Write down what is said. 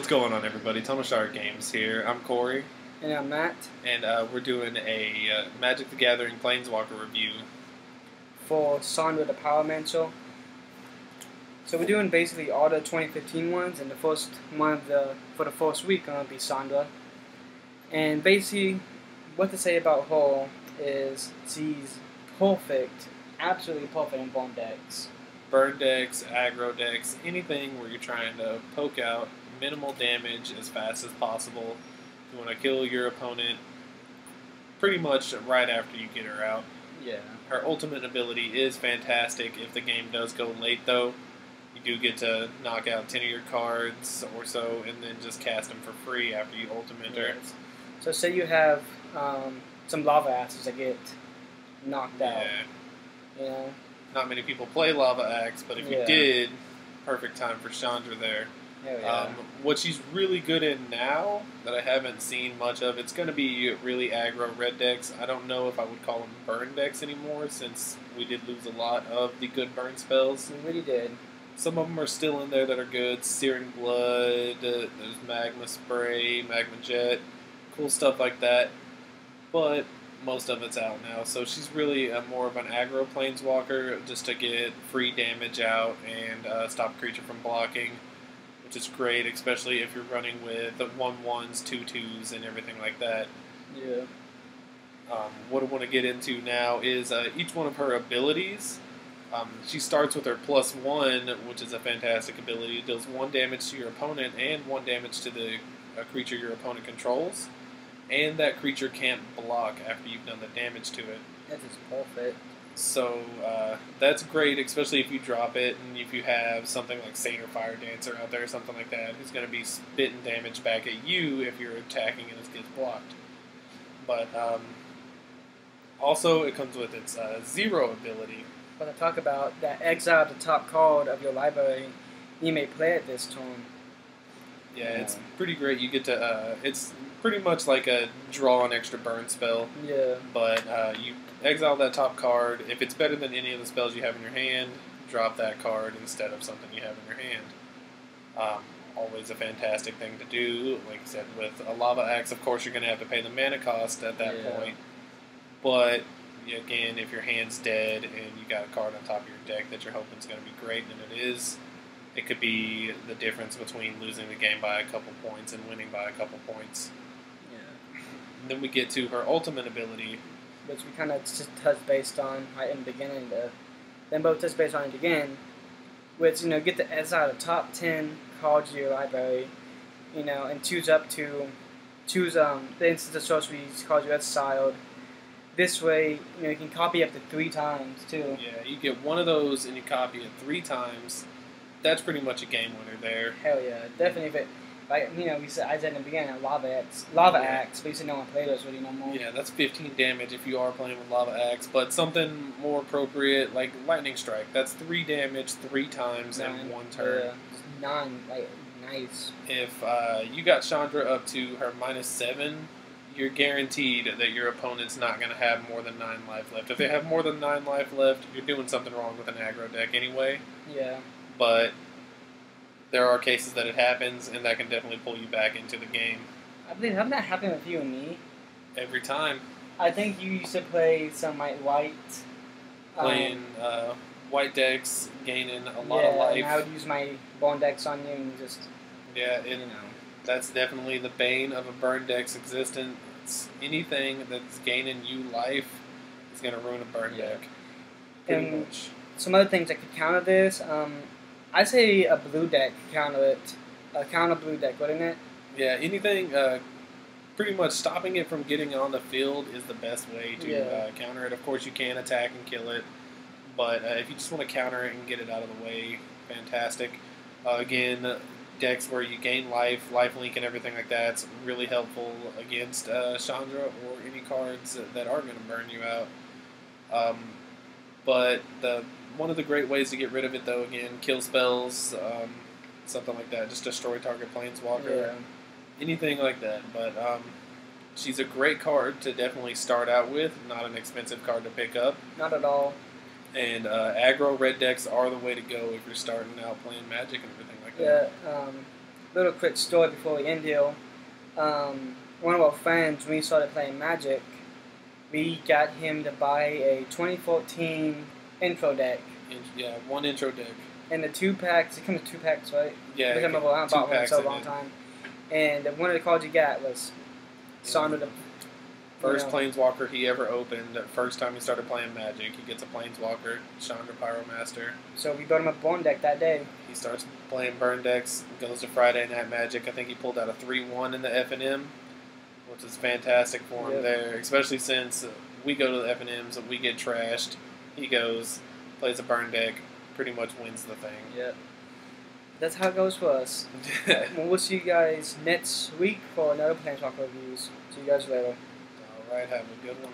What's going on, everybody? Tunnel Shark Games here. I'm Corey. And I'm Matt. And we're doing a Magic the Gathering Planeswalker review. For Chandra the Pyromaster. So we're doing basically all the 2015 ones, and the first one for the first week gonna be Chandra. And basically, what to say about her is she's perfect, absolutely perfect in bomb decks. Burn decks, aggro decks, anything where you're trying to poke out minimal damage as fast as possible. You want to kill your opponent pretty much right after you get her out. Yeah. Her ultimate ability is fantastic. If the game does go late, though, you do get to knock out 10 of your cards or so and then just cast them for free after you ultimate her. Yes. So say you have some lava asses that get knocked out. You know? Not many people play Lava Axe, but if you did, perfect time for Chandra there. Hell yeah. What she's really good in now, that I haven't seen much of, it's going to be really aggro red decks. I don't know if I would call them burn decks anymore, since we did lose a lot of the good burn spells. We really did. Some of them are still in there that are good. Searing Blood, there's Magma Spray, Magma Jet, cool stuff like that. But most of it's out now, so she's really more of an aggro planeswalker, just to get free damage out and stop a creature from blocking, which is great, especially if you're running with 1/1s, 2/2s, and everything like that. Yeah. What I want to get into now is each one of her abilities. She starts with her +1, which is a fantastic ability. It deals 1 damage to your opponent and 1 damage to the creature your opponent controls. And that creature can't block after you've done the damage to it. That is perfect. So that's great, especially if you drop it and if you have something like Satyr Fire Dancer out there or something like that, who's going to be spitting damage back at you if you're attacking and it gets blocked. But also it comes with its 0 ability. When I talk about that, exile the top card of your library, you may play it this turn. Yeah, it's pretty great. You get to, it's pretty much like a draw an extra burn spell. Yeah. But you exile that top card. If it's better than any of the spells you have in your hand, drop that card instead of something you have in your hand. Always a fantastic thing to do. Like I said, with a Lava Axe, of course, you're going to have to pay the mana cost at that point. But, again, if your hand's dead and you got a card on top of your deck that you're hoping is going to be great, and it is, it could be the difference between losing the game by a couple points and winning by a couple points. Yeah. And then we get to her ultimate ability, which we kind of just touched based on right in the beginning. Then both touched based on it again, which, get the exile the top 10 cards of your library, and choose the instance of sorcery cards you exiled. This way, you can copy up to 3 times too. Yeah, you get one of those and you copy it 3 times. That's pretty much a game winner there. Hell yeah, definitely. If it, I said in the beginning, Lava Axe, but you said no one played those really no more. Yeah, that's 15 damage if you are playing with Lava Axe, but something more appropriate like Lightning Strike. That's 3 damage 3 times in 1 turn. Yeah, 9, nice. If you got Chandra up to her -7, you're guaranteed that your opponent's not going to have more than 9 life left. If they have more than 9 life left, you're doing something wrong with an aggro deck anyway. Yeah. But there are cases that it happens, and that can definitely pull you back into the game. I believe, haven't that happened with you and me? Every time. I think you used to play some white. Playing white decks, gaining a lot of life. And I would use my bone decks on you and just. Yeah, that's definitely the bane of a burn deck's existence. Anything that's gaining you life is going to ruin a burn deck. Pretty much. Some other things that could counter this, I'd say a blue deck could counter it. A counter blue deck, wouldn't it? Yeah, anything, pretty much stopping it from getting on the field is the best way to counter it. Of course, you can attack and kill it, but if you just want to counter it and get it out of the way, fantastic. Again, decks where you gain life, lifelink, and everything like that's really helpful against Chandra or any cards that are going to burn you out. But one of the great ways to get rid of it, though, again, kill spells, something like that, just destroy target planeswalker, anything like that. But she's a great card to definitely start out with, not an expensive card to pick up. Not at all. And aggro red decks are the way to go if you're starting out playing Magic and everything like that. Yeah, little quick story before we end here. One of our friends, when we started playing Magic, we got him to buy a 2014 intro deck. Yeah, one intro deck. And the 2-packs, it comes with 2 packs, right? Yeah, I haven't bought one in so long time. And one of the cards you got was Chandra the First Planeswalker he ever opened. First time he started playing Magic, he gets a Planeswalker, Chandra Pyromaster. So we built him a burn deck that day. He starts playing burn decks, goes to Friday Night Magic. I think he pulled out a 3-1 in the F&M, which is fantastic for him there, especially since we go to the F&Ms and we get trashed. He goes, plays a burn deck, pretty much wins the thing. Yep. That's how it goes for us. We'll see you guys next week for another Planeswalker reviews. See you guys later. All right, have a good one.